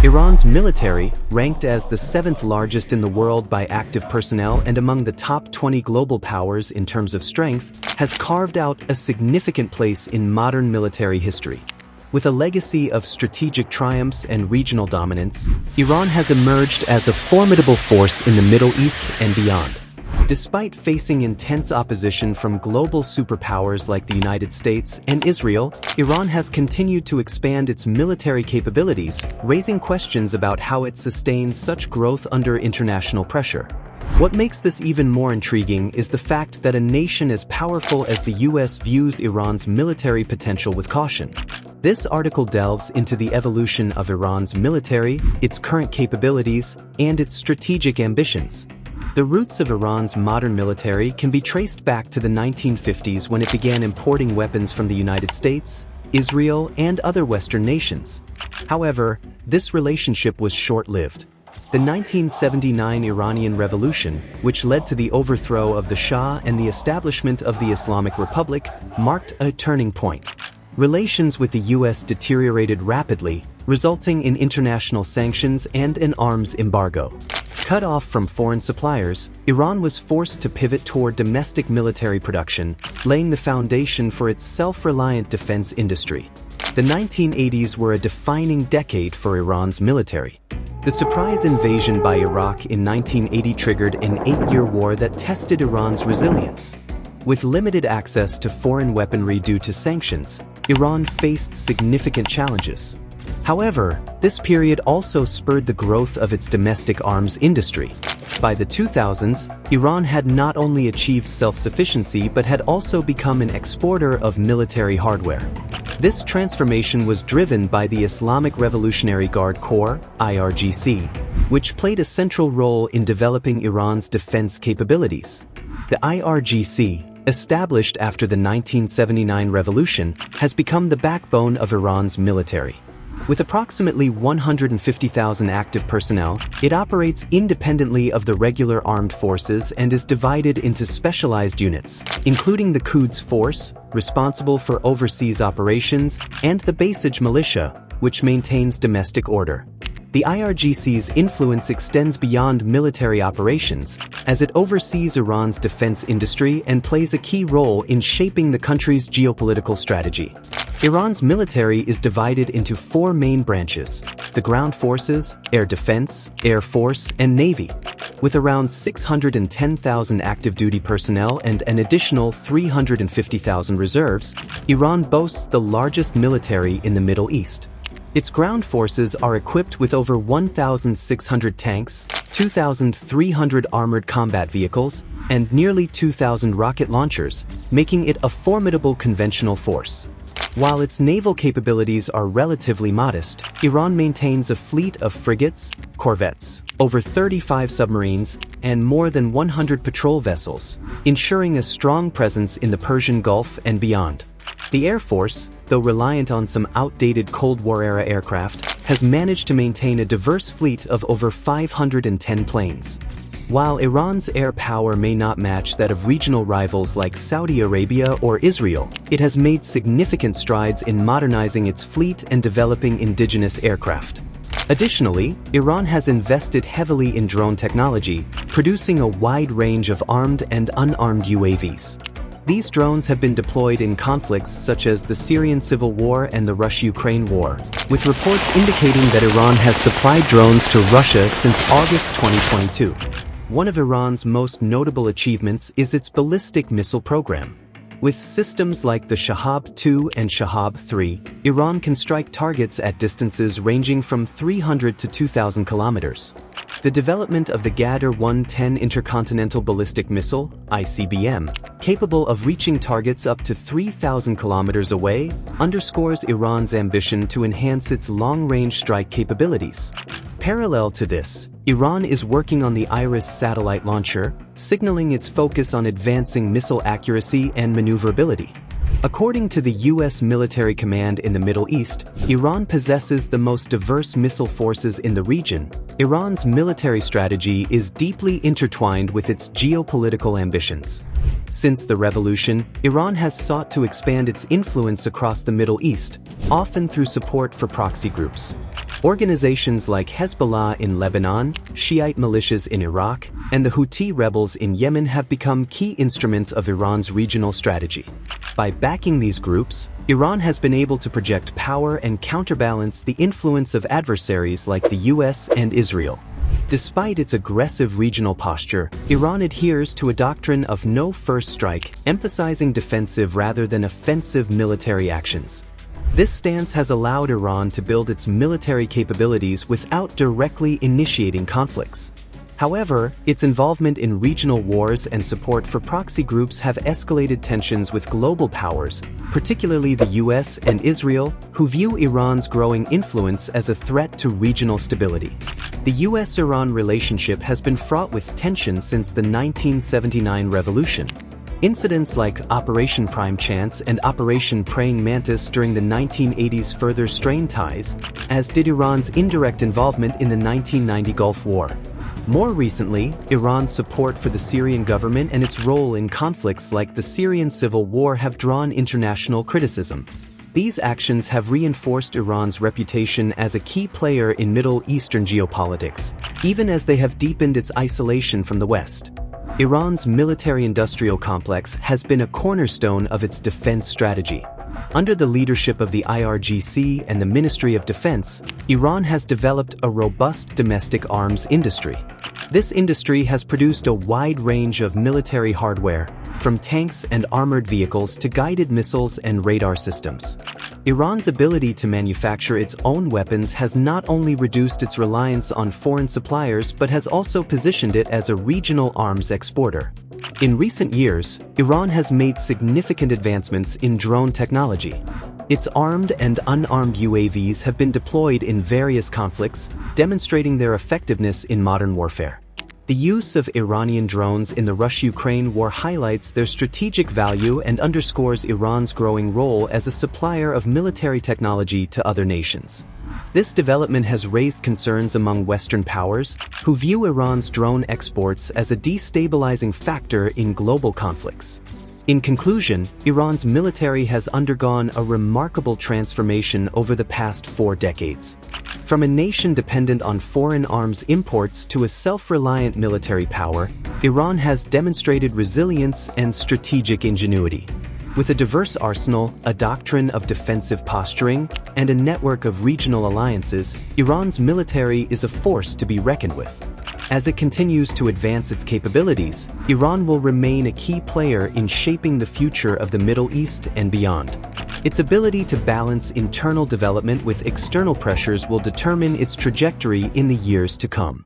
Iran's military, ranked as the 7th largest in the world by active personnel and among the top 20 global powers in terms of strength, has carved out a significant place in modern military history. With a legacy of strategic triumphs and regional dominance, Iran has emerged as a formidable force in the Middle East and beyond. Despite facing intense opposition from global superpowers like the United States and Israel, Iran has continued to expand its military capabilities, raising questions about how it sustains such growth under international pressure. What makes this even more intriguing is the fact that a nation as powerful as the US views Iran's military potential with caution. This article delves into the evolution of Iran's military, its current capabilities, and its strategic ambitions. The roots of Iran's modern military can be traced back to the 1950s when it began importing weapons from the United States, Israel, and other Western nations. However, this relationship was short-lived. The 1979 Iranian Revolution, which led to the overthrow of the Shah and the establishment of the Islamic Republic, marked a turning point. Relations with the US deteriorated rapidly, resulting in international sanctions and an arms embargo. Cut off from foreign suppliers, Iran was forced to pivot toward domestic military production, laying the foundation for its self-reliant defense industry. The 1980s were a defining decade for Iran's military. The surprise invasion by Iraq in 1980 triggered an 8-year war that tested Iran's resilience. With limited access to foreign weaponry due to sanctions, Iran faced significant challenges. However, this period also spurred the growth of its domestic arms industry. By the 2000s, Iran had not only achieved self-sufficiency but had also become an exporter of military hardware. This transformation was driven by the Islamic Revolutionary Guard Corps, IRGC, which played a central role in developing Iran's defense capabilities. The IRGC, established after the 1979 revolution, has become the backbone of Iran's military. With approximately 150,000 active personnel, it operates independently of the regular armed forces and is divided into specialized units, including the Quds Force, responsible for overseas operations, and the Basij Militia, which maintains domestic order. The IRGC's influence extends beyond military operations, as it oversees Iran's defense industry and plays a key role in shaping the country's geopolitical strategy. Iran's military is divided into 4 main branches: the ground forces, air defense, air force, and navy. With around 610,000 active duty personnel and an additional 350,000 reserves, Iran boasts the largest military in the Middle East. Its ground forces are equipped with over 1,600 tanks, 2,300 armored combat vehicles, and nearly 2,000 rocket launchers, making it a formidable conventional force. While its naval capabilities are relatively modest, Iran maintains a fleet of frigates, corvettes, over 35 submarines, and more than 100 patrol vessels, ensuring a strong presence in the Persian Gulf and beyond. The Air Force, though reliant on some outdated Cold War-era aircraft, has managed to maintain a diverse fleet of over 510 planes. While Iran's air power may not match that of regional rivals like Saudi Arabia or Israel, it has made significant strides in modernizing its fleet and developing indigenous aircraft. Additionally, Iran has invested heavily in drone technology, producing a wide range of armed and unarmed UAVs. These drones have been deployed in conflicts such as the Syrian civil war and the Russia-Ukraine war, with reports indicating that Iran has supplied drones to Russia since August 2022. One of Iran's most notable achievements is its ballistic missile program. With systems like the Shahab-2 and Shahab-3, Iran can strike targets at distances ranging from 300 to 2,000 kilometers. The development of the Qadr-110 intercontinental ballistic missile, ICBM, capable of reaching targets up to 3,000 kilometers away, underscores Iran's ambition to enhance its long-range strike capabilities. Parallel to this, Iran is working on the Iris satellite launcher, signaling its focus on advancing missile accuracy and maneuverability. According to the U.S. Military Command in the Middle East, Iran possesses the most diverse missile forces in the region. Iran's military strategy is deeply intertwined with its geopolitical ambitions. Since the revolution, Iran has sought to expand its influence across the Middle East, often through support for proxy groups. Organizations like Hezbollah in Lebanon, Shiite militias in Iraq, and the Houthi rebels in Yemen have become key instruments of Iran's regional strategy. By backing these groups, Iran has been able to project power and counterbalance the influence of adversaries like the US and Israel. Despite its aggressive regional posture, Iran adheres to a doctrine of no first strike, emphasizing defensive rather than offensive military actions. This stance has allowed Iran to build its military capabilities without directly initiating conflicts. However, its involvement in regional wars and support for proxy groups have escalated tensions with global powers, particularly the US and Israel, who view Iran's growing influence as a threat to regional stability. The US-Iran relationship has been fraught with tension since the 1979 revolution. Incidents like Operation Prime Chance and Operation Praying Mantis during the 1980s further strained ties, as did Iran's indirect involvement in the 1990 Gulf War. More recently, Iran's support for the Syrian government and its role in conflicts like the Syrian civil war have drawn international criticism. These actions have reinforced Iran's reputation as a key player in Middle Eastern geopolitics, even as they have deepened its isolation from the West. Iran's military-industrial complex has been a cornerstone of its defense strategy. Under the leadership of the IRGC and the Ministry of Defense, Iran has developed a robust domestic arms industry. This industry has produced a wide range of military hardware, from tanks and armored vehicles to guided missiles and radar systems. Iran's ability to manufacture its own weapons has not only reduced its reliance on foreign suppliers but has also positioned it as a regional arms exporter. In recent years, Iran has made significant advancements in drone technology. Its armed and unarmed UAVs have been deployed in various conflicts, demonstrating their effectiveness in modern warfare. The use of Iranian drones in the Russia-Ukraine war highlights their strategic value and underscores Iran's growing role as a supplier of military technology to other nations. This development has raised concerns among Western powers, who view Iran's drone exports as a destabilizing factor in global conflicts. In conclusion, Iran's military has undergone a remarkable transformation over the past 4 decades. From a nation dependent on foreign arms imports to a self-reliant military power, Iran has demonstrated resilience and strategic ingenuity. With a diverse arsenal, a doctrine of defensive posturing, and a network of regional alliances, Iran's military is a force to be reckoned with. As it continues to advance its capabilities, Iran will remain a key player in shaping the future of the Middle East and beyond. Its ability to balance internal development with external pressures will determine its trajectory in the years to come.